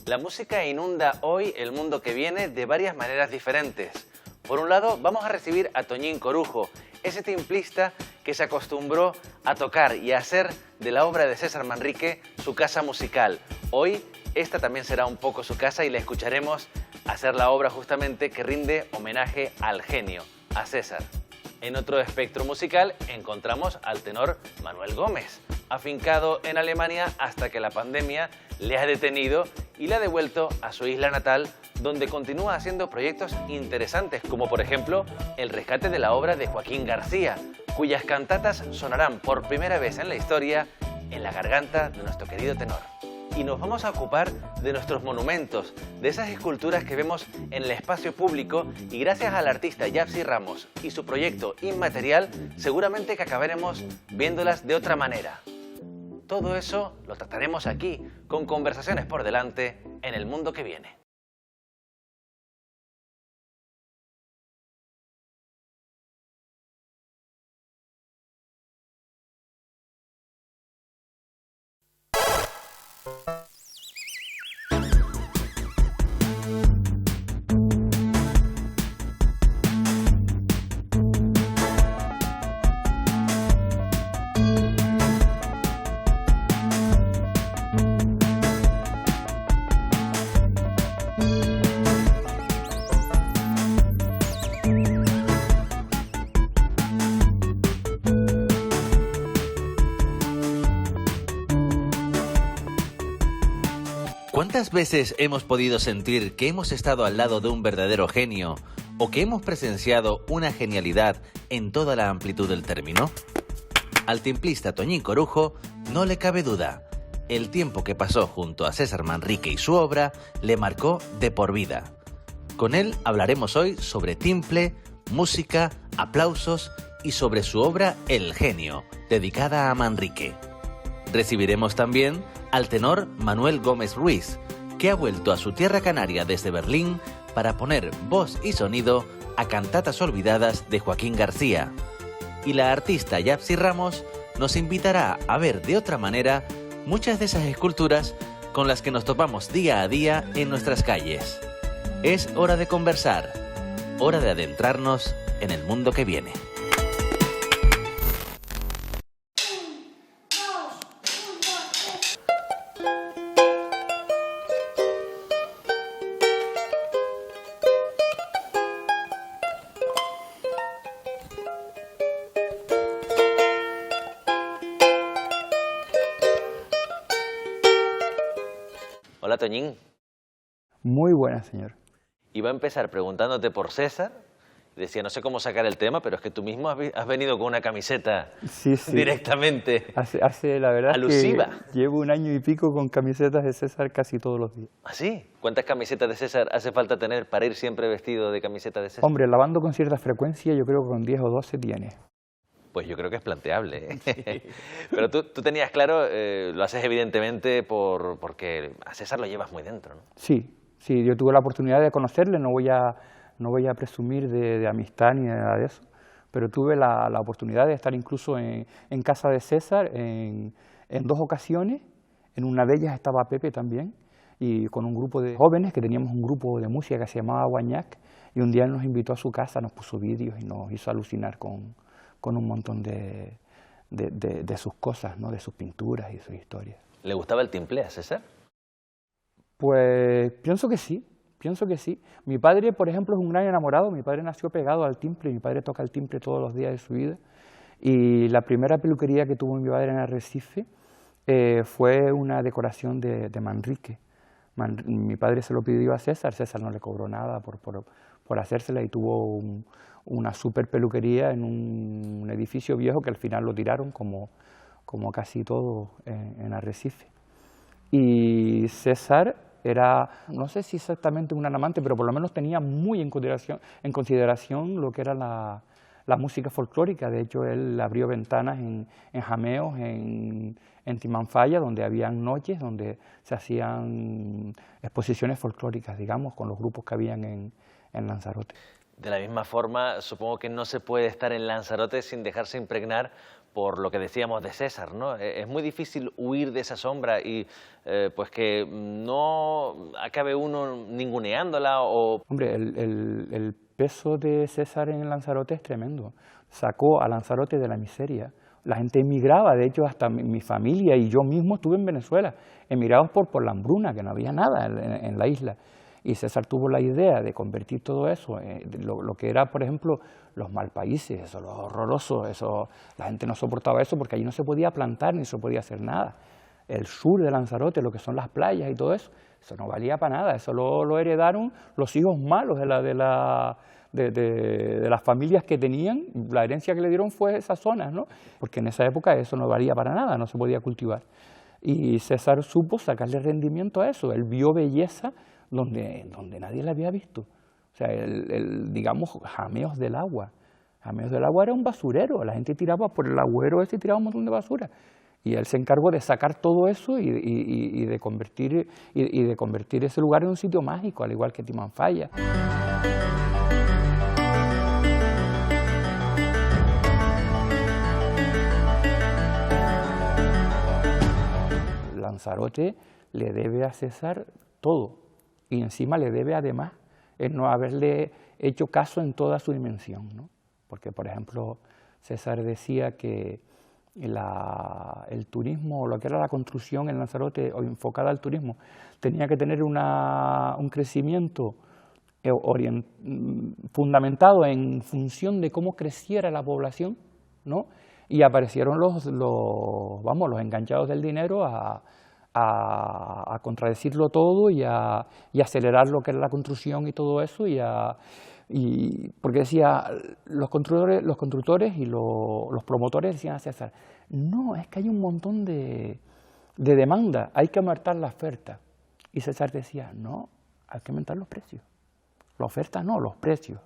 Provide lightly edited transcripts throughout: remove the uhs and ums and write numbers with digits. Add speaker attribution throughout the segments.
Speaker 1: La música inunda hoy el mundo que viene de varias maneras diferentes. Por un lado, vamos a recibir a Toñín Corujo, ese timplista que se acostumbró a tocar y a hacer de la obra de César Manrique su casa musical. Hoy, esta también será un poco su casa y le escucharemos hacer la obra justamente que rinde homenaje al genio, a César. En otro espectro musical encontramos al tenor Manuel Gómez, afincado en Alemania hasta que la pandemia le ha detenido y le ha devuelto a su isla natal, donde continúa haciendo proyectos interesantes, como por ejemplo el rescate de la obra de Joaquín García, cuyas cantatas sonarán por primera vez en la historia en la garganta de nuestro querido tenor. Y nos vamos a ocupar de nuestros monumentos, de esas esculturas que vemos en el espacio público, y gracias al artista Yapsi Ramos y su proyecto Inmaterial, seguramente que acabaremos viéndolas de otra manera. Todo eso lo trataremos aquí, con conversaciones por delante, en el mundo que viene. ¿Cuántas veces hemos podido sentir que hemos estado al lado de un verdadero genio o que hemos presenciado una genialidad en toda la amplitud del término? Al timplista Toñín Corujo no le cabe duda. El tiempo que pasó junto a César Manrique y su obra le marcó de por vida. Con él hablaremos hoy sobre timple, música, aplausos y sobre su obra El Genio, dedicada a Manrique. Recibiremos también al tenor Manuel Gómez Ruiz, que ha vuelto a su tierra canaria desde Berlín para poner voz y sonido a cantatas olvidadas de Joaquín García. Y la artista Yapsi Ramos nos invitará a ver de otra manera muchas de esas esculturas con las que nos topamos día a día en nuestras calles. Es hora de conversar, hora de adentrarnos en el mundo que viene. Hola, Toñín.
Speaker 2: Muy buena, señor.
Speaker 1: Iba a empezar preguntándote por César. Decía, no sé cómo sacar el tema, pero es que tú mismo has venido con una camiseta
Speaker 2: Sí.
Speaker 1: directamente
Speaker 2: La verdad
Speaker 1: alusiva.
Speaker 2: Es que llevo un año y pico con camisetas de César casi todos los días.
Speaker 1: ¿Ah, sí? ¿Cuántas camisetas de César hace falta tener para ir siempre vestido de camiseta de César?
Speaker 2: Hombre, lavando con cierta frecuencia, yo creo que con 10 o 12 tiene.
Speaker 1: Pues yo creo que es planteable, ¿eh? Sí. Pero tú tenías claro, lo haces evidentemente porque a César lo llevas muy dentro, ¿no?
Speaker 2: Sí, yo tuve la oportunidad de conocerle, no voy a presumir de amistad ni nada de eso, pero tuve la oportunidad de estar incluso en casa de César en 2 ocasiones. En una de ellas estaba Pepe también, y con un grupo de jóvenes, que teníamos un grupo de música que se llamaba Guañac, y un día él nos invitó a su casa, nos puso vídeos y nos hizo alucinar con un montón de sus cosas, ¿no? De sus pinturas y sus historias.
Speaker 1: ¿Le gustaba el timple a César?
Speaker 2: Pues pienso que sí. Mi padre, por ejemplo, es un gran enamorado. Mi padre nació pegado al timple, mi padre toca el timple todos los días de su vida. Y la primera peluquería que tuvo mi padre en Arrecife fue una decoración de Manrique. Mi padre se lo pidió a César no le cobró nada por hacérsela, y tuvo una super peluquería en un edificio viejo que al final lo tiraron, como casi todo en Arrecife. Y César era, no sé si exactamente un amante, pero por lo menos tenía muy en consideración lo que era la música folclórica. De hecho, él abrió ventanas en Jameos, en Timanfaya, donde habían noches donde se hacían exposiciones folclóricas, digamos, con los grupos que habían en Lanzarote.
Speaker 1: De la misma forma, supongo que no se puede estar en Lanzarote sin dejarse impregnar por lo que decíamos de César, ¿no? Es muy difícil huir de esa sombra y pues que no acabe uno ninguneándola o...
Speaker 2: Hombre, el peso de César en Lanzarote es tremendo. Sacó a Lanzarote de la miseria. La gente emigraba, de hecho hasta mi familia y yo mismo estuve en Venezuela, emigrados por la hambruna, que no había nada en la isla. Y César tuvo la idea de convertir todo eso, lo que era, por ejemplo, los malpaíses, eso, lo horroroso, eso, la gente no soportaba eso porque allí no se podía plantar ni se podía hacer nada. El sur de Lanzarote, lo que son las playas y todo eso, eso no valía para nada, eso lo heredaron los hijos malos de las familias que tenían, la herencia que le dieron fue esas zonas, ¿no? Porque en esa época eso no valía para nada, no se podía cultivar. Y César supo sacarle rendimiento a eso, él vio belleza donde nadie la había visto. O sea, digamos, Jameos del Agua. Jameos del Agua era un basurero, la gente tiraba por el agujero ese y tiraba un montón de basura. Y él se encargó de sacar todo eso y de convertir ese lugar en un sitio mágico, al igual que Timanfaya. Lanzarote le debe a César todo y encima le debe además el no haberle hecho caso en toda su dimensión, ¿no? Porque, por ejemplo, César decía que el turismo, lo que era la construcción en Lanzarote o enfocada al turismo, tenía que tener un crecimiento fundamentado en función de cómo creciera la población, ¿no? Y aparecieron los enganchados del dinero a contradecirlo todo y acelerar lo que era la construcción y todo eso, porque decía, los constructores y los promotores decían a César, no, es que hay un montón de demanda, hay que aumentar la oferta. Y César decía, no, hay que aumentar los precios. La oferta no, los precios.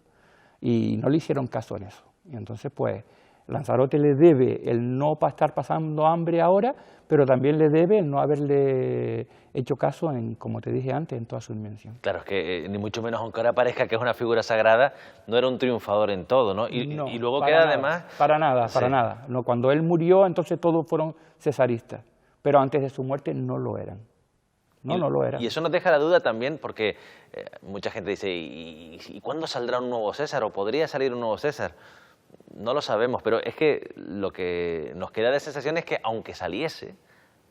Speaker 2: Y no le hicieron caso en eso. Y entonces, pues, Lanzarote le debe el no estar pasando hambre ahora, pero también le debe el no haberle hecho caso, como te dije antes, en toda su dimensión.
Speaker 1: Claro, es que ni mucho menos, aunque ahora parezca que es una figura sagrada, no era un triunfador en todo, ¿no? Y luego queda además...
Speaker 2: Para nada. No, cuando él murió, entonces todos fueron cesaristas, pero antes de su muerte no lo eran. No lo eran.
Speaker 1: Y eso nos deja la duda también, porque mucha gente dice, ¿y cuándo saldrá un nuevo César? ¿O podría salir un nuevo César? No lo sabemos, pero es que lo que nos queda de sensación es que aunque saliese,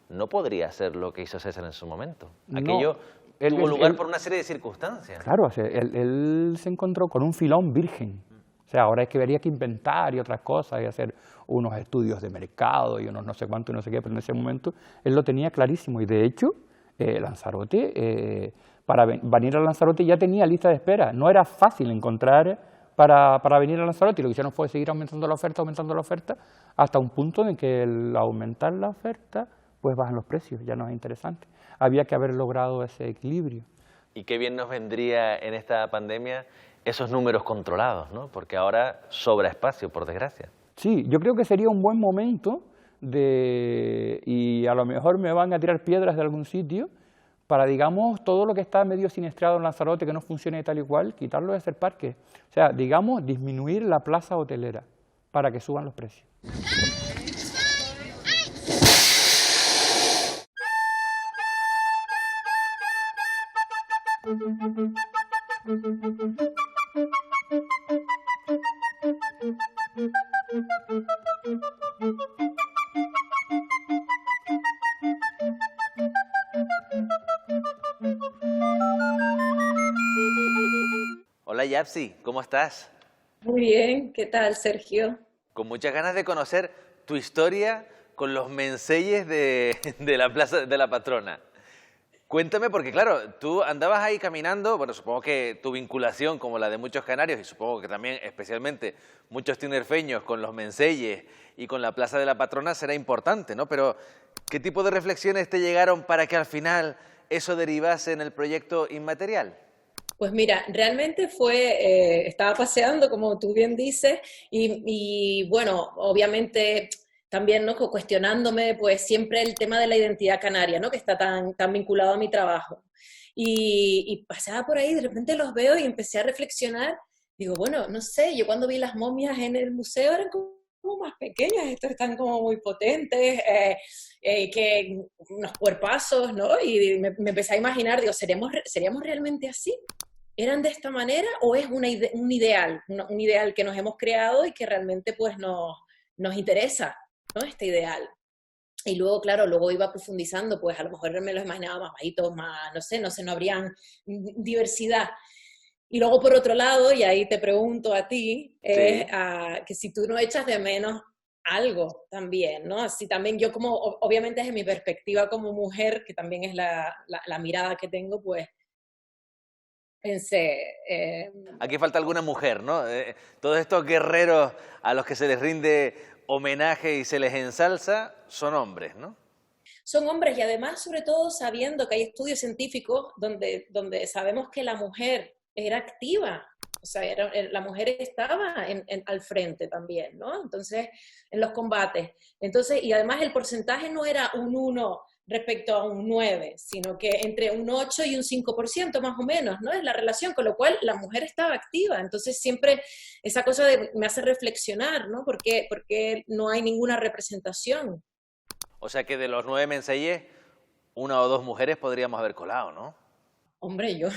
Speaker 1: no podría ser lo que hizo César en su momento. Aquello tuvo lugar por una serie de circunstancias.
Speaker 2: Claro, o sea, él se encontró con un filón virgen. O sea, ahora es que habría que inventar y otras cosas y hacer unos estudios de mercado y unos no sé cuánto y no sé qué, pero en ese momento él lo tenía clarísimo y de hecho Lanzarote, para venir a Lanzarote ya tenía lista de espera, no era fácil encontrar para venir a Lanzarote y lo que hicieron fue seguir aumentando la oferta, hasta un punto en que al aumentar la oferta, pues bajan los precios, ya no es interesante. Había que haber logrado ese equilibrio.
Speaker 1: Y qué bien nos vendría en esta pandemia esos números controlados, ¿no? Porque ahora sobra espacio, por desgracia.
Speaker 2: Sí, yo creo que sería un buen momento y a lo mejor me van a tirar piedras de algún sitio, para, digamos, todo lo que está medio siniestrado en Lanzarote, que no funcione tal y cual, quitarlo de ese parque. O sea, digamos, disminuir la plaza hotelera para que suban los precios.
Speaker 1: Hola Yapsi, ¿cómo estás?
Speaker 3: Muy bien, ¿qué tal, Sergio?
Speaker 1: Con muchas ganas de conocer tu historia con los menseyes de la Plaza de la Patrona. Cuéntame, porque claro, tú andabas ahí caminando, bueno, supongo que tu vinculación, como la de muchos canarios, y supongo que también especialmente muchos tinerfeños con los menseyes y con la Plaza de la Patrona será importante, ¿no? Pero, ¿qué tipo de reflexiones te llegaron para que al final eso derivase en el proyecto inmaterial?
Speaker 3: Pues mira, realmente estaba paseando, como tú bien dices, y bueno, obviamente también, ¿no?, cuestionándome pues siempre el tema de la identidad canaria, ¿no?, que está tan vinculado a mi trabajo. Y pasaba por ahí, de repente los veo y empecé a reflexionar digo, bueno, no sé, yo cuando vi las momias en el museo eran como más pequeñas, estos están como muy potentes, que unos cuerpazos, ¿no? Y me empecé a imaginar, digo, ¿seríamos realmente así? ¿Eran de esta manera o es un ideal, un ideal que nos hemos creado y que realmente pues nos interesa, ¿no? Este ideal. Y luego, claro, luego iba profundizando, pues a lo mejor me los imaginaba más bajitos, más, no sé, no habrían diversidad. Y luego por otro lado, y ahí te pregunto a ti,
Speaker 1: Sí.
Speaker 3: que si tú no echas de menos algo también, ¿no? Así también yo como, obviamente desde mi perspectiva como mujer, que también es la mirada que tengo, pues pensé,
Speaker 1: Aquí falta alguna mujer, ¿no? Todos estos guerreros a los que se les rinde homenaje y se les ensalza son hombres, ¿no?
Speaker 3: son hombres y además sobre todo sabiendo que hay estudios científicos donde sabemos que la mujer era activa, o sea, la mujer estaba al frente también, ¿no? Entonces, en los combates. Entonces, y además el porcentaje no era un 1 respecto a un 9, sino que entre un 8 y un 5% más o menos, ¿no? Es la relación, con lo cual la mujer estaba activa. Entonces siempre esa cosa me hace reflexionar, ¿no? Porque no hay ninguna representación.
Speaker 1: O sea que de los 9 Menseyes, una o dos mujeres podríamos haber colado, ¿no?
Speaker 3: Hombre, yo,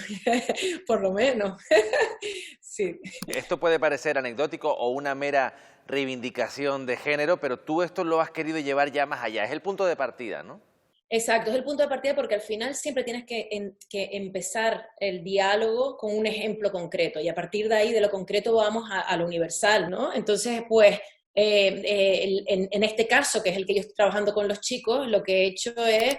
Speaker 3: por lo menos. Sí.
Speaker 1: Esto puede parecer anecdótico o una mera reivindicación de género, pero tú esto lo has querido llevar ya más allá. Es el punto de partida, ¿no?
Speaker 3: Exacto, es el punto de partida porque al final siempre tienes que empezar el diálogo con un ejemplo concreto y a partir de ahí, de lo concreto, vamos a lo universal, ¿no? Entonces, pues, en este caso, que es el que yo estoy trabajando con los chicos, lo que he hecho es,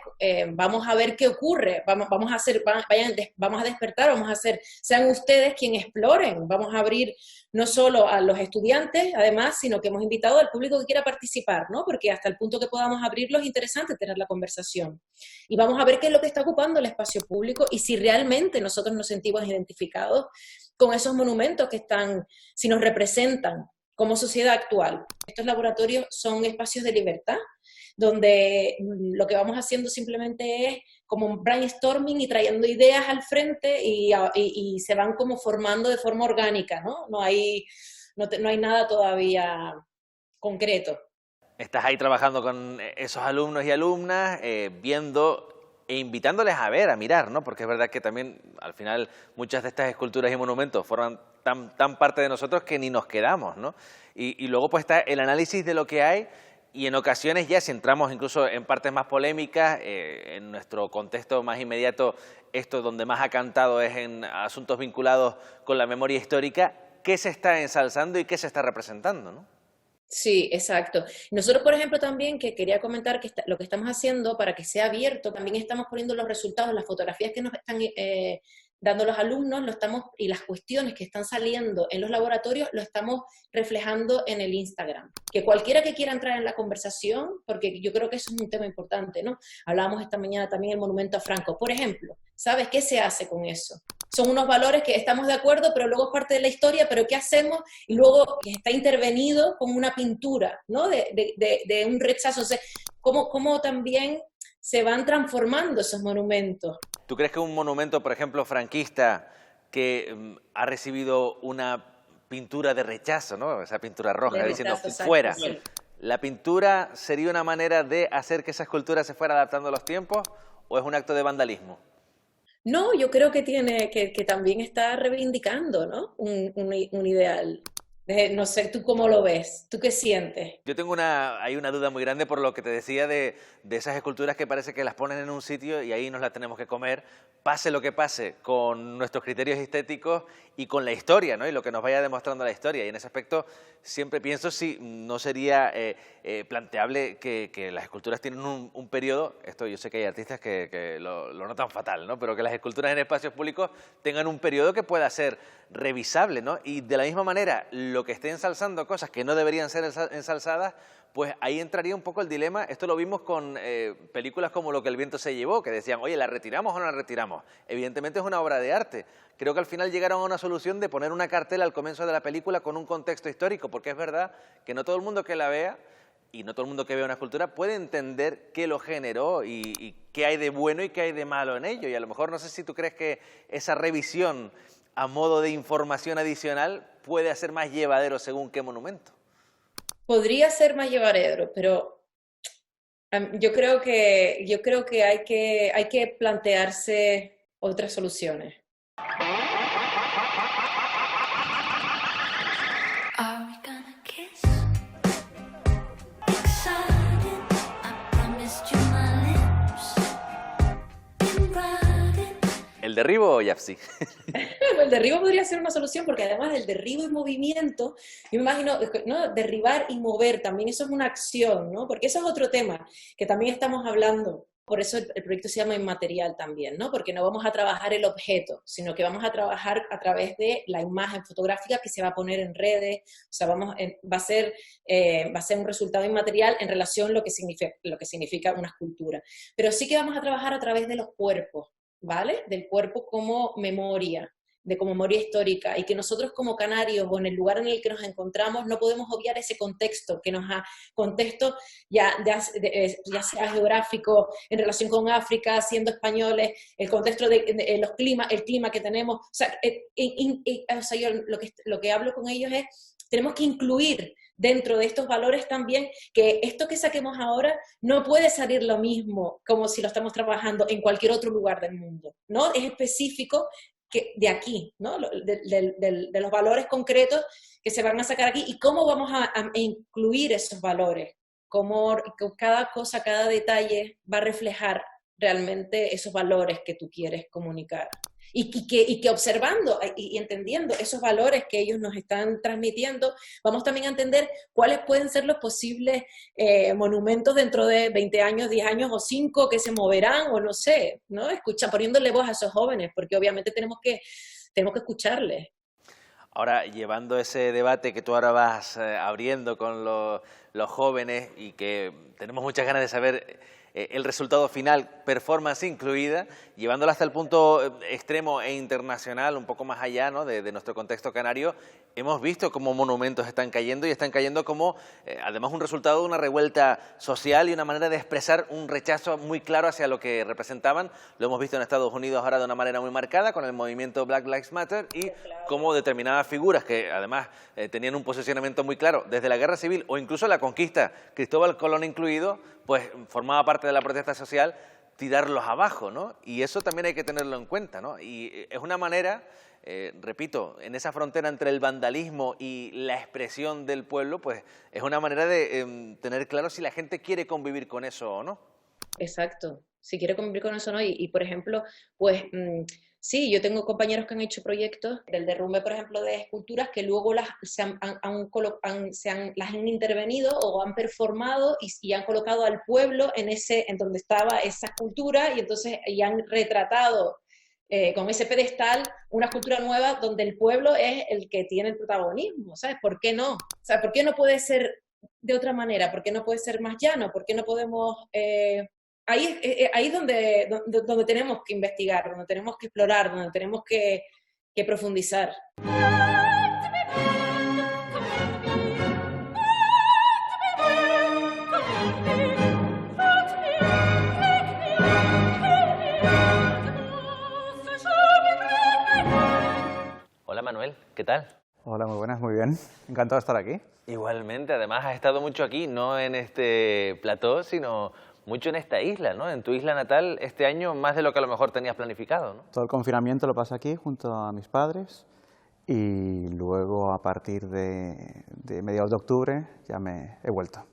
Speaker 3: vamos a ver qué ocurre, vamos a hacer, vamos a despertar, vamos a hacer, sean ustedes quienes exploren, vamos a abrir no solo a los estudiantes, además, sino que hemos invitado al público que quiera participar, ¿no? Porque hasta el punto que podamos abrirlo es interesante tener la conversación. Y vamos a ver qué es lo que está ocupando el espacio público y si realmente nosotros nos sentimos identificados con esos monumentos que están, si nos representan como sociedad actual. Estos laboratorios son espacios de libertad, donde lo que vamos haciendo simplemente es como un brainstorming y trayendo ideas al frente y se van como formando de forma orgánica, ¿no? No hay nada todavía concreto.
Speaker 1: Estás ahí trabajando con esos alumnos y alumnas, viendo e invitándoles a ver, a mirar, ¿no? Porque es verdad que también, al final, muchas de estas esculturas y monumentos forman tan parte de nosotros que ni nos quedamos, ¿no? Y luego pues está el análisis de lo que hay y en ocasiones ya si entramos incluso en partes más polémicas, en nuestro contexto más inmediato, esto donde más ha cantado es en asuntos vinculados con la memoria histórica, ¿qué se está ensalzando y qué se está representando, ¿no?
Speaker 3: Sí, exacto. Nosotros, por ejemplo, también que quería comentar que lo que estamos haciendo para que sea abierto, también estamos poniendo los resultados, las fotografías que nos están dando los alumnos, y las cuestiones que están saliendo en los laboratorios, lo estamos reflejando en el Instagram. Que cualquiera que quiera entrar en la conversación, porque yo creo que eso es un tema importante, ¿no? Hablábamos esta mañana también del monumento a Franco. Por ejemplo, ¿sabes qué se hace con eso? Son unos valores que estamos de acuerdo, pero luego es parte de la historia, pero ¿qué hacemos? Y luego está intervenido con una pintura, ¿no? De un rechazo. O sea, ¿cómo también se van transformando esos monumentos?
Speaker 1: ¿Tú crees que un monumento, por ejemplo, franquista, que ha recibido una pintura de rechazo, ¿no? Esa pintura roja,
Speaker 3: De
Speaker 1: diciendo
Speaker 3: rechazo,
Speaker 1: fuera,
Speaker 3: sí.
Speaker 1: ¿la pintura sería una manera de hacer que esa escultura se fuera adaptando a los tiempos o es un acto de vandalismo?
Speaker 3: No, yo creo que que también está reivindicando, ¿no? Un ideal. No sé, ¿tú cómo lo ves? ¿Tú qué sientes?
Speaker 1: Yo tengo hay una duda muy grande por lo que te decía de esas esculturas que parece que las ponen en un sitio y ahí nos las tenemos que comer, pase lo que pase con nuestros criterios estéticos y con la historia, ¿no? Y lo que nos vaya demostrando la historia. Y en ese aspecto siempre pienso si no sería planteable que las esculturas tienen un periodo, esto yo sé que hay artistas que lo notan fatal, ¿no? Pero que las esculturas en espacios públicos tengan un periodo que pueda ser revisable, ¿no? Y de la misma manera, lo que esté ensalzando cosas que no deberían ser ensalzadas, pues ahí entraría un poco el dilema. Esto lo vimos con películas como Lo que el viento se llevó, que decían, oye, ¿la retiramos o no la retiramos? Evidentemente es una obra de arte. Creo que al final llegaron a una solución de poner una cartela al comienzo de la película con un contexto histórico, porque es verdad que no todo el mundo que la vea y no todo el mundo que vea una escultura puede entender qué lo generó y qué hay de bueno y qué hay de malo en ello. Y a lo mejor no sé si tú crees que esa revisión a modo de información adicional, puede hacer más llevadero según qué monumento.
Speaker 3: Podría ser más llevadero, pero yo creo que hay que plantearse otras soluciones.
Speaker 4: Are we gonna kiss? Excited, I promised you my lips. In writing.
Speaker 1: ¿El derribo o Yapsi?
Speaker 3: El derribo podría ser una solución porque además del derribo y movimiento, yo me imagino, ¿no? Derribar y mover también, eso es una acción, ¿no? Porque eso es otro tema que también estamos hablando. Por eso el proyecto se llama Inmaterial también, ¿no? Porque no vamos a trabajar el objeto, sino que vamos a trabajar a través de la imagen fotográfica que se va a poner en redes, o sea, va a ser un resultado inmaterial en relación a lo que significa una escultura. Pero sí que vamos a trabajar a través de los cuerpos, ¿vale? Del cuerpo como memoria histórica, y que nosotros como canarios o en el lugar en el que nos encontramos no podemos obviar ese contexto que contexto ya sea geográfico en relación con África, siendo españoles, el contexto de el clima que tenemos, o sea, yo lo que hablo con ellos es, tenemos que incluir dentro de estos valores también que esto que saquemos ahora no puede salir lo mismo como si lo estamos trabajando en cualquier otro lugar del mundo, ¿no? Es específico de aquí, ¿no? De los valores concretos que se van a sacar aquí y cómo vamos a incluir esos valores, cómo cada cosa, cada detalle va a reflejar realmente esos valores que tú quieres comunicar. Y que observando y entendiendo esos valores que ellos nos están transmitiendo, vamos también a entender cuáles pueden ser los posibles monumentos dentro de 20 años, 10 años o 5 que se moverán o no sé, ¿no? Poniéndole voz a esos jóvenes, porque obviamente tenemos que escucharles.
Speaker 1: Ahora, llevando ese debate que tú ahora vas abriendo con los jóvenes y que tenemos muchas ganas de saber el resultado final, performance incluida, llevándolo hasta el punto extremo e internacional, un poco más allá, ¿no?, de nuestro contexto canario, hemos visto cómo monumentos están cayendo y están cayendo como, además, un resultado de una revuelta social y una manera de expresar un rechazo muy claro hacia lo que representaban. Lo hemos visto en Estados Unidos ahora de una manera muy marcada con el movimiento Black Lives Matter y cómo determinadas figuras que además tenían un posicionamiento muy claro desde la Guerra Civil o incluso la conquista, Cristóbal Colón incluido, pues formaba parte de la protesta social, tirarlos abajo, ¿no? Y eso también hay que tenerlo en cuenta, ¿no? Y es una manera, repito, en esa frontera entre el vandalismo y la expresión del pueblo, pues es una manera de tener claro si la gente quiere convivir con eso o no.
Speaker 3: Exacto, si quiere convivir con eso o no. Y por ejemplo, pues sí, yo tengo compañeros que han hecho proyectos del derrumbe, por ejemplo, de esculturas que luego las han intervenido o han performado y han colocado al pueblo en donde estaba esa escultura y han retratado con ese pedestal una escultura nueva donde el pueblo es el que tiene el protagonismo, ¿sabes? ¿Por qué no? O sea, ¿por qué no puede ser de otra manera? ¿Por qué no puede ser más llano? ¿Por qué no podemos...? Ahí es donde tenemos que investigar, donde tenemos que explorar, donde tenemos que profundizar.
Speaker 1: Hola Manuel, ¿qué tal?
Speaker 5: Hola, muy buenas, muy bien. Encantado de estar aquí.
Speaker 1: Igualmente, además has estado mucho aquí, no en este plató, sino mucho en esta isla, ¿no? En tu isla natal este año más de lo que a lo mejor tenías planificado, ¿no?
Speaker 5: Todo el confinamiento lo pasé aquí junto a mis padres y luego a partir de mediados de octubre ya me he vuelto.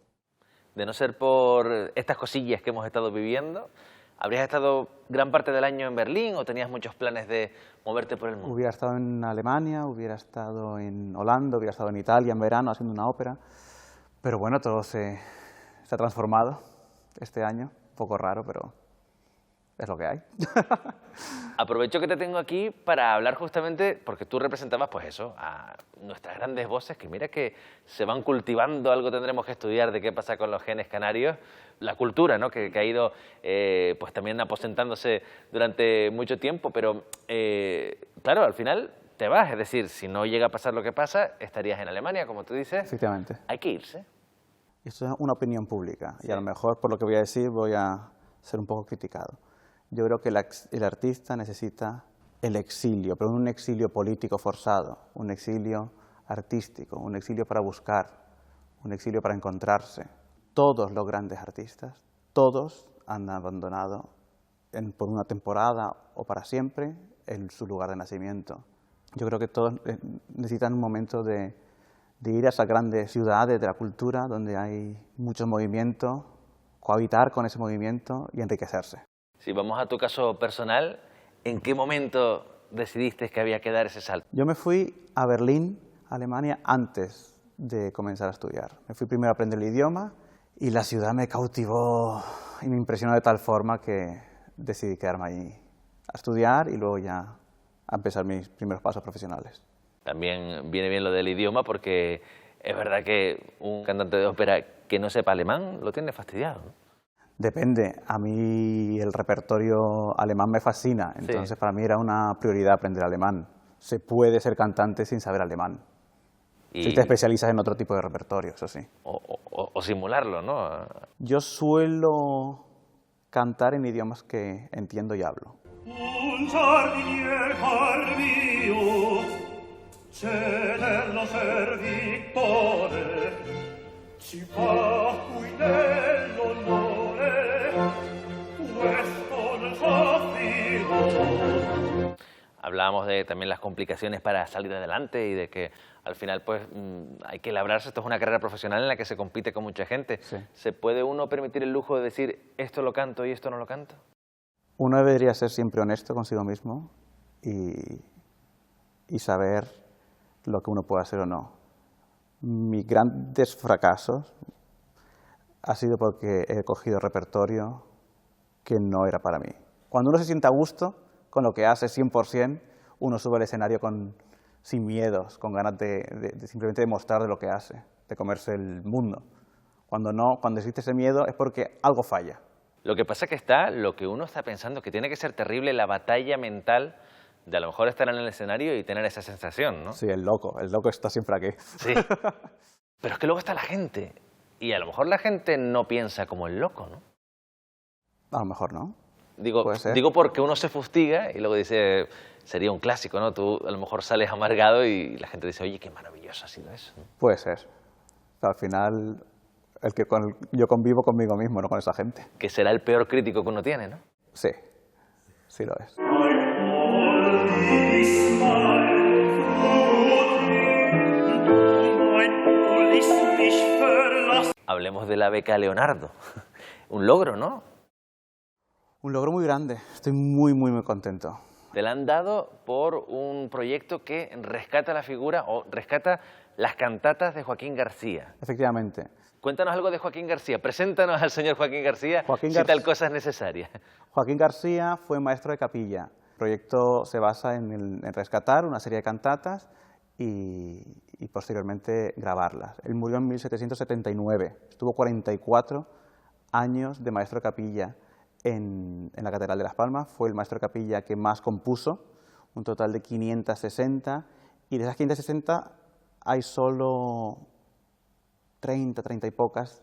Speaker 1: De no ser por estas cosillas que hemos estado viviendo, ¿habrías estado gran parte del año en Berlín o tenías muchos planes de moverte por el mundo?
Speaker 5: Hubiera estado en Alemania, hubiera estado en Holanda, hubiera estado en Italia en verano haciendo una ópera, pero bueno, todo se ha transformado este año, un poco raro, pero es lo que hay.
Speaker 1: Aprovecho que te tengo aquí para hablar justamente, porque tú representabas pues eso, a nuestras grandes voces, que mira que se van cultivando, algo tendremos que estudiar de qué pasa con los genes canarios, la cultura, ¿no?, que ha ido pues también aposentándose durante mucho tiempo, pero claro, al final te vas, es decir, si no llega a pasar lo que pasa, estarías en Alemania, como tú dices.
Speaker 5: Efectivamente.
Speaker 1: Hay que irse.
Speaker 5: Esto es una opinión pública
Speaker 1: Sí.
Speaker 5: y a lo mejor por lo que voy a decir voy a ser un poco criticado. Yo creo que el artista necesita el exilio, pero un exilio político forzado, un exilio artístico, un exilio para buscar, un exilio para encontrarse. Todos los grandes artistas, todos han abandonado por una temporada o para siempre en su lugar de nacimiento. Yo creo que todos necesitan un momento de ir a esas grandes ciudades de la cultura donde hay mucho movimiento, cohabitar con ese movimiento y enriquecerse.
Speaker 1: Si vamos a tu caso personal, ¿en qué momento decidiste que había que dar ese salto?
Speaker 5: Yo me fui a Berlín, Alemania, antes de comenzar a estudiar. Me fui primero a aprender el idioma y la ciudad me cautivó y me impresionó de tal forma que decidí quedarme allí a estudiar y luego ya a empezar mis primeros pasos profesionales.
Speaker 1: También viene bien lo del idioma porque es verdad que un cantante de ópera que no sepa alemán lo tiene fastidiado, ¿no?
Speaker 5: Depende. A mí el repertorio alemán me fascina, entonces
Speaker 1: Sí.
Speaker 5: para mí era una prioridad aprender alemán. Se puede ser cantante sin saber alemán.
Speaker 1: Y-
Speaker 5: Si te especializas en otro tipo de repertorio, eso sí.
Speaker 1: o simularlo, ¿no?
Speaker 5: Yo suelo cantar en idiomas que entiendo y hablo.
Speaker 6: Un giardinier car mio, c'eterno servitore, ci fa cui nell'onore, questo ne soffrivo.
Speaker 1: Hablábamos de también las complicaciones para salir adelante y de que al final pues hay que labrarse. Esto es una carrera profesional en la que se compite con mucha gente.
Speaker 5: Sí.
Speaker 1: ¿Se puede uno permitir el lujo de decir esto lo canto y esto no lo canto?
Speaker 5: Uno debería ser siempre honesto consigo mismo y saber lo que uno puede hacer o no. Mis grandes fracasos ha sido porque he cogido repertorio que no era para mí. Cuando uno se siente a gusto con lo que hace 100%, uno sube al escenario sin miedos, con ganas de simplemente demostrar de lo que hace, de comerse el mundo. Cuando no, cuando existe ese miedo es porque algo falla.
Speaker 1: Lo que pasa es que está lo que uno está pensando, que tiene que ser terrible la batalla mental de a lo mejor estar en el escenario y tener esa sensación, ¿no?
Speaker 5: Sí, el loco está siempre aquí.
Speaker 1: Sí. Pero es que luego está la gente. Y a lo mejor la gente no piensa como el loco, ¿no?
Speaker 5: A lo mejor no.
Speaker 1: Digo
Speaker 5: Puede ser.
Speaker 1: porque uno se fustiga y luego dice, sería un clásico, ¿no? Tú a lo mejor sales amargado y la gente dice, oye, qué maravilloso ha sido eso, ¿no?
Speaker 5: Puede ser. Pero al final, yo convivo conmigo mismo, no con esa gente.
Speaker 1: Que será el peor crítico que uno tiene, ¿no?
Speaker 5: Sí, sí lo es.
Speaker 1: Hablemos de la beca Leonardo. Un logro, ¿no?
Speaker 5: Un logro muy grande. Estoy muy, muy, muy contento.
Speaker 1: Te la han dado por un proyecto que rescata la figura o rescata las cantatas de Joaquín García.
Speaker 5: Efectivamente.
Speaker 1: Cuéntanos algo de Joaquín García. Preséntanos al señor Joaquín García
Speaker 5: Joaquín
Speaker 1: si
Speaker 5: Gar-
Speaker 1: tal cosa es necesaria.
Speaker 5: Joaquín García fue maestro de capilla. El proyecto se basa en rescatar una serie de cantatas y posteriormente grabarlas. Él murió en 1779. Estuvo 44 años de maestro de capilla en la Catedral de Las Palmas. Fue el maestro de capilla que más compuso, un total de 560. Y de esas 560 hay solo 30 y pocas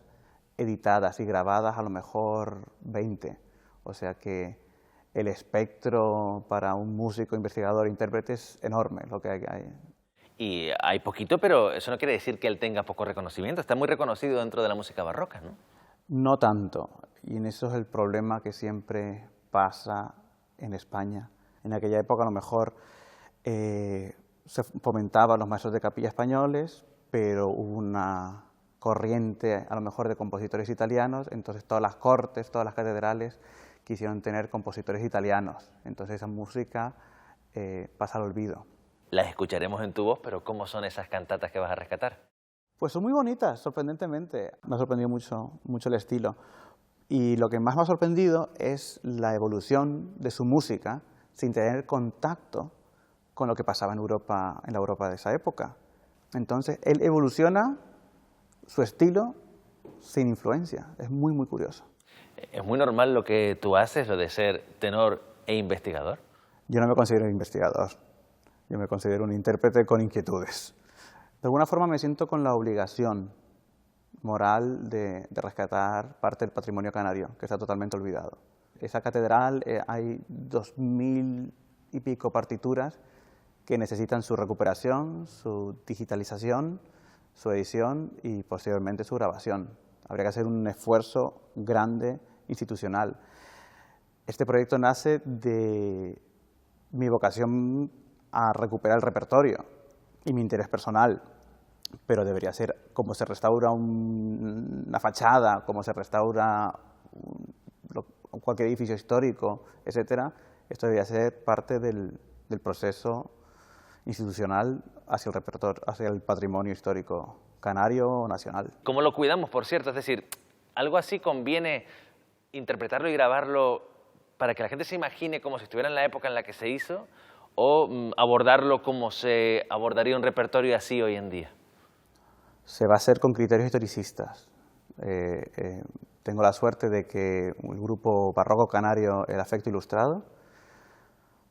Speaker 5: editadas y grabadas, a lo mejor 20. O sea que el espectro para un músico, investigador, intérprete es enorme lo que hay.
Speaker 1: Y hay poquito, pero eso no quiere decir que él tenga poco reconocimiento. Está muy reconocido dentro de la música barroca, ¿no?
Speaker 5: No tanto, y en eso es el problema que siempre pasa en España. En aquella época a lo mejor se fomentaba a los maestros de capilla españoles, pero hubo una corriente a lo mejor de compositores italianos, entonces todas las cortes, todas las catedrales quisieron tener compositores italianos, entonces esa música pasa al olvido.
Speaker 1: Las escucharemos en tu voz, pero ¿cómo son esas cantatas que vas a rescatar?
Speaker 5: Pues son muy bonitas, sorprendentemente. Me ha sorprendido mucho el estilo. Y lo que más me ha sorprendido es la evolución de su música sin tener contacto con lo que pasaba en Europa, en la Europa de esa época. Entonces, él evoluciona su estilo sin influencia. Es muy, muy curioso.
Speaker 1: ¿Es muy normal lo que tú haces, lo de ser tenor e investigador?
Speaker 5: Yo no me considero investigador. Yo me considero un intérprete con inquietudes. De alguna forma me siento con la obligación moral de rescatar parte del patrimonio canario, que está totalmente olvidado. Esa catedral hay 2.000 y pico partituras que necesitan su recuperación, su digitalización, su edición y posteriormente su grabación. Habría que hacer un esfuerzo grande institucional. Este proyecto nace de mi vocación a recuperar el repertorio y mi interés personal, pero debería ser como se restaura una fachada, como se restaura cualquier edificio histórico, etcétera. Esto debería ser parte del proceso institucional hacia el repertorio, hacia el patrimonio histórico canario o nacional.
Speaker 1: ¿Cómo lo cuidamos, por cierto? Es decir, algo así conviene interpretarlo y grabarlo para que la gente se imagine como si estuviera en la época en la que se hizo, o abordarlo como se abordaría un repertorio así hoy en día.
Speaker 5: Se va a hacer con criterios historicistas. Tengo la suerte de que el grupo barroco canario El Afecto Ilustrado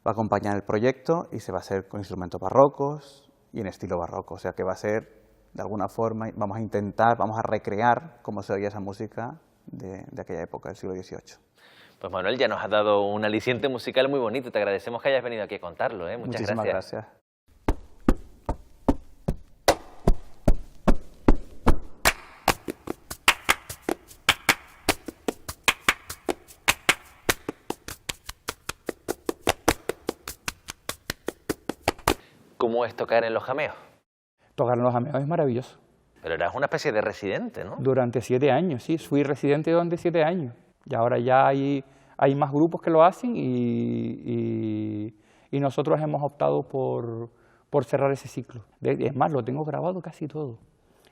Speaker 5: va a acompañar el proyecto y se va a hacer con instrumentos barrocos y en estilo barroco. O sea que va a ser, de alguna forma, vamos a recrear cómo se oía esa música de aquella época, del siglo XVIII.
Speaker 1: Pues Manuel, ya nos has dado un aliciente musical muy bonito. Te agradecemos que hayas venido aquí a contarlo. Muchas
Speaker 5: Muchísimas
Speaker 1: gracias. ¿Cómo es tocar en los jameos?
Speaker 2: Tocar en los jameos es maravilloso.
Speaker 1: Pero eras una especie de residente, ¿no?
Speaker 2: Durante 7 años, sí, fui residente durante 7 años. Y ahora ya hay más grupos que lo hacen y nosotros hemos optado por cerrar ese ciclo. Es más, lo tengo grabado casi todo.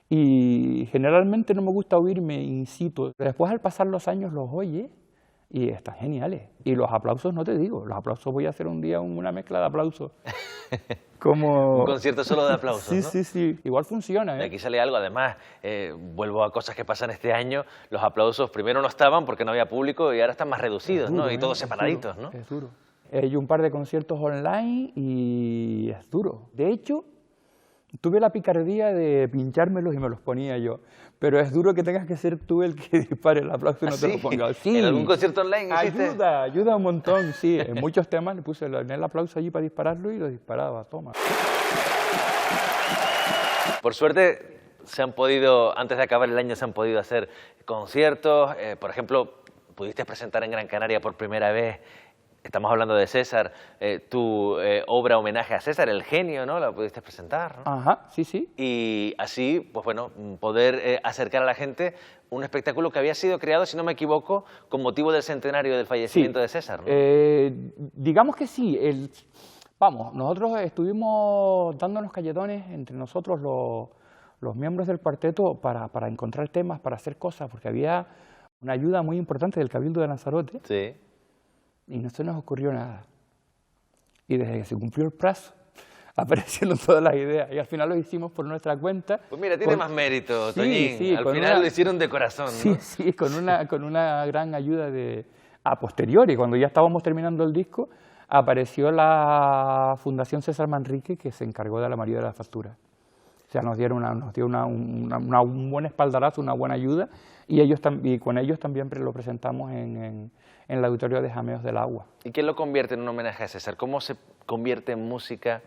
Speaker 2: Y generalmente no me gusta oírme in situ. Después, al pasar los años, los oye y están geniales. Y los aplausos, no te digo, los aplausos voy a hacer un día una mezcla de aplausos. Como...
Speaker 1: Un concierto solo de aplausos,
Speaker 2: sí,
Speaker 1: ¿no?
Speaker 2: Sí, sí, igual funciona,
Speaker 1: De aquí sale algo, además, vuelvo a cosas que pasan este año, los aplausos primero no estaban porque no había público y ahora están más reducidos,
Speaker 2: duro,
Speaker 1: ¿no? Y todos separaditos,
Speaker 2: duro,
Speaker 1: ¿no?
Speaker 2: Es duro. He hecho un par de conciertos online y es duro. De hecho, tuve la picardía de pinchármelos y me los ponía yo. Pero es duro que tengas que ser tú el que dispare el aplauso y no te lo pongas. Sí.
Speaker 1: ¿En algún concierto online hiciste?
Speaker 2: Ayuda un montón, sí. En muchos temas le puse el aplauso allí para dispararlo y lo disparaba, toma.
Speaker 1: Por suerte, antes de acabar el año, se han podido hacer conciertos. Por ejemplo, pudiste presentar en Gran Canaria por primera vez, estamos hablando de César, tu obra homenaje a César, El Genio, ¿no? La pudiste presentar, ¿no?
Speaker 2: Ajá, sí, sí.
Speaker 1: Y así, pues bueno, poder acercar a la gente un espectáculo que había sido creado, si no me equivoco, con motivo del centenario del fallecimiento de César, ¿no?
Speaker 2: Digamos que sí. Vamos, nosotros estuvimos dándonos calletones entre nosotros los miembros del cuarteto para encontrar temas, para hacer cosas, porque había una ayuda muy importante del Cabildo de Lanzarote.
Speaker 1: Sí.
Speaker 2: Y no se nos ocurrió nada. Y desde que se cumplió el plazo, aparecieron todas las ideas. Y al final lo hicimos por nuestra cuenta.
Speaker 1: Pues mira, tiene más mérito,
Speaker 2: Sí,
Speaker 1: Toñín.
Speaker 2: sí,
Speaker 1: al final lo hicieron de corazón, ¿no?
Speaker 2: Sí, sí, con una gran ayuda a posteriori. Cuando ya estábamos terminando el disco, apareció la Fundación César Manrique, que se encargó de la mayoría de las facturas. O sea, nos dio un buen espaldarazo, una buena ayuda, y con ellos también lo presentamos en el auditorio de Jameos del Agua.
Speaker 1: ¿Y qué lo convierte en un homenaje a César? ¿Cómo se convierte en música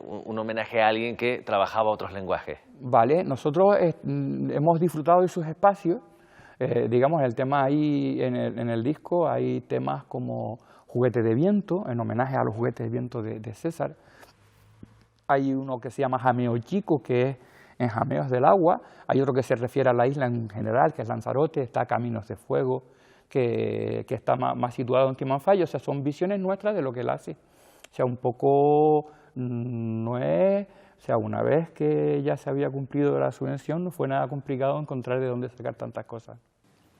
Speaker 1: un homenaje a alguien que trabajaba otros lenguajes?
Speaker 2: Vale, nosotros hemos disfrutado de sus espacios. Digamos, el tema ahí en el disco hay temas como Juguete de Viento, en homenaje a los juguetes de viento de César. Hay uno que se llama Jameo Chico, que es en Jameos del Agua. Hay otro que se refiere a la isla en general, que es Lanzarote. Está Caminos de Fuego, que está más situado en Timanfaya. O sea, son visiones nuestras de lo que él hace. O sea, un poco no es... O sea, una vez que ya se había cumplido la subvención, no fue nada complicado encontrar de dónde sacar tantas cosas.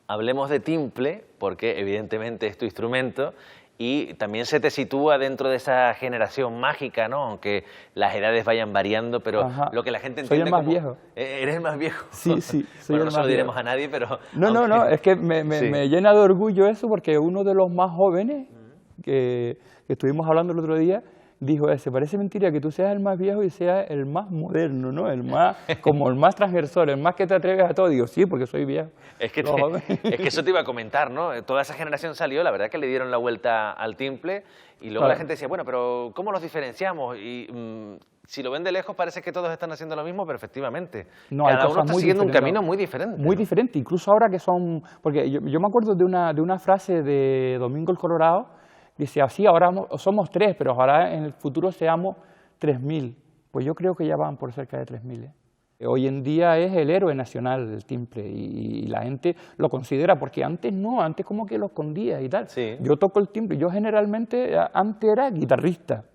Speaker 1: Hablemos de timple, porque evidentemente es tu instrumento, y también se te sitúa dentro de esa generación mágica, ¿no? Aunque las edades vayan variando, pero lo que la gente entiende.
Speaker 2: Soy el más viejo.
Speaker 1: ¿Eres el más viejo?
Speaker 2: Sí, sí.
Speaker 1: Bueno, no se lo diremos a nadie, pero...
Speaker 2: No, es que me llena de orgullo eso, porque uno de los más jóvenes, que estuvimos hablando el otro día, dijo ese, parece mentira que tú seas el más viejo y seas el más moderno, ¿no? El más, como el más transgresor, el más que te atreves a todo. Digo, sí, porque soy viejo.
Speaker 1: Es que, es que eso te iba a comentar, ¿no? Toda esa generación salió, la verdad que le dieron la vuelta al timple y luego la gente decía, bueno, pero ¿cómo los diferenciamos? Y si lo ven de lejos parece que todos están haciendo lo mismo, pero efectivamente
Speaker 2: no,
Speaker 1: cada uno está siguiendo un camino muy diferente.
Speaker 2: Muy diferente, incluso ahora que son... Porque yo me acuerdo de una frase de Domingo el Colorado, dice así, ahora somos 3, pero ojalá en el futuro seamos 3000. Pues yo creo que ya van por cerca de 3000. Hoy en día es el héroe nacional del timple y la gente lo considera, porque antes no, antes como que lo escondía y tal.
Speaker 1: Sí.
Speaker 2: Yo toco el timple, yo generalmente antes era guitarrista.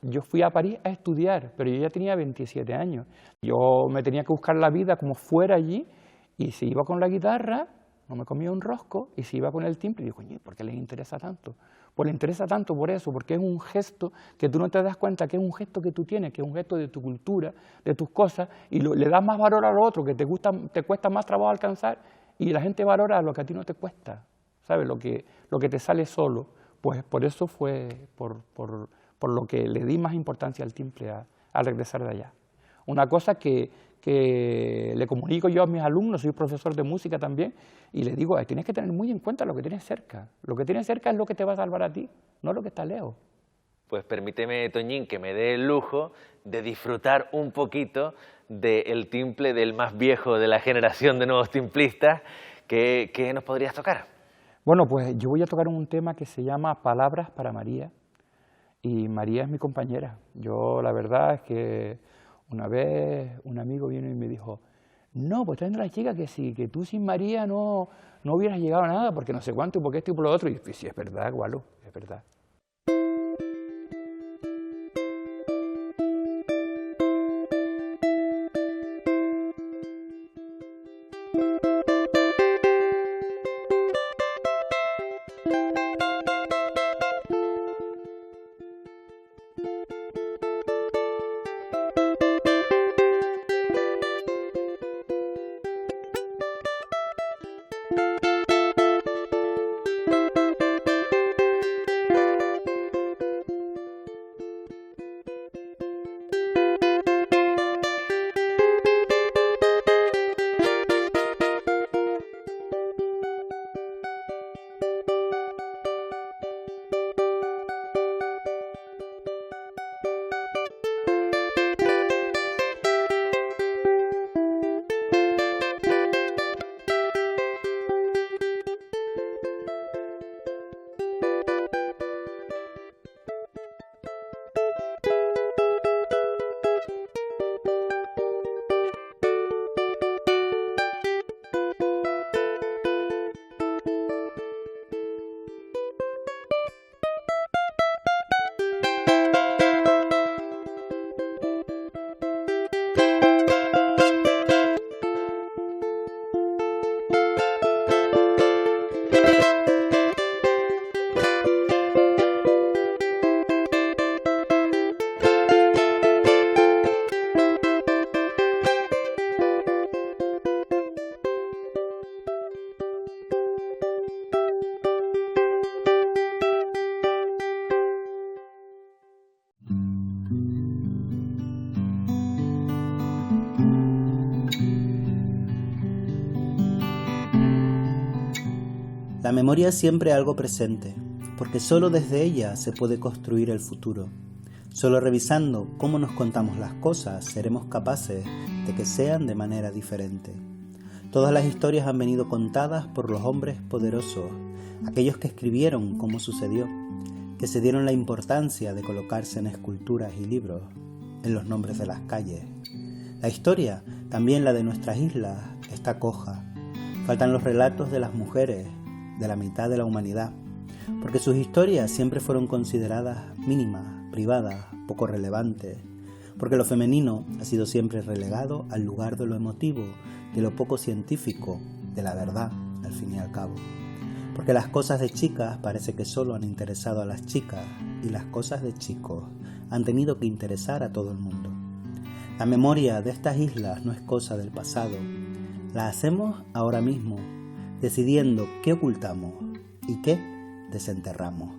Speaker 2: Yo fui a París a estudiar, pero yo ya tenía 27 años. Yo me tenía que buscar la vida como fuera allí, y si iba con la guitarra, no me comía un rosco, y si iba con el timple, digo, coño, ¿por qué les interesa tanto? Pues les interesa tanto por eso, porque es un gesto que tú no te das cuenta que es un gesto que tú tienes, que es un gesto de tu cultura, de tus cosas, y le das más valor a lo otro, que te cuesta más trabajo alcanzar, y la gente valora lo que a ti no te cuesta, ¿sabes? Lo que te sale solo. Pues por eso fue por lo que le di más importancia al timple al regresar de allá. Una cosa que le comunico yo a mis alumnos, soy profesor de música también, y les digo, tienes que tener muy en cuenta lo que tienes cerca. Lo que tienes cerca es lo que te va a salvar a ti, no lo que está lejos.
Speaker 1: Pues permíteme, Toñín, que me dé el lujo de disfrutar un poquito del timple del más viejo de la generación de nuevos timplistas. ¿Qué nos podrías tocar?
Speaker 2: Bueno, pues yo voy a tocar un tema que se llama Palabras para María, y María es mi compañera. Yo la verdad es que una vez un amigo vino y me dijo, no, pues traen a la chica que sí, que tú sin María no hubieras llegado a nada, porque no sé cuánto, y porque esto y por lo otro. Y yo, sí, es verdad, Gualo, es verdad.
Speaker 7: La memoria es siempre algo presente, porque solo desde ella se puede construir el futuro. Solo revisando cómo nos contamos las cosas seremos capaces de que sean de manera diferente. Todas las historias han venido contadas por los hombres poderosos, aquellos que escribieron cómo sucedió, que se dieron la importancia de colocarse en esculturas y libros, en los nombres de las calles. La historia, también la de nuestras islas, está coja. Faltan los relatos de las mujeres, de la mitad de la humanidad, porque sus historias siempre fueron consideradas mínimas, privadas, poco relevantes, porque lo femenino ha sido siempre relegado al lugar de lo emotivo, de lo poco científico, de la verdad, al fin y al cabo. Porque las cosas de chicas parece que solo han interesado a las chicas y las cosas de chicos han tenido que interesar a todo el mundo. La memoria de estas islas no es cosa del pasado, la hacemos ahora mismo, decidiendo qué ocultamos y qué desenterramos.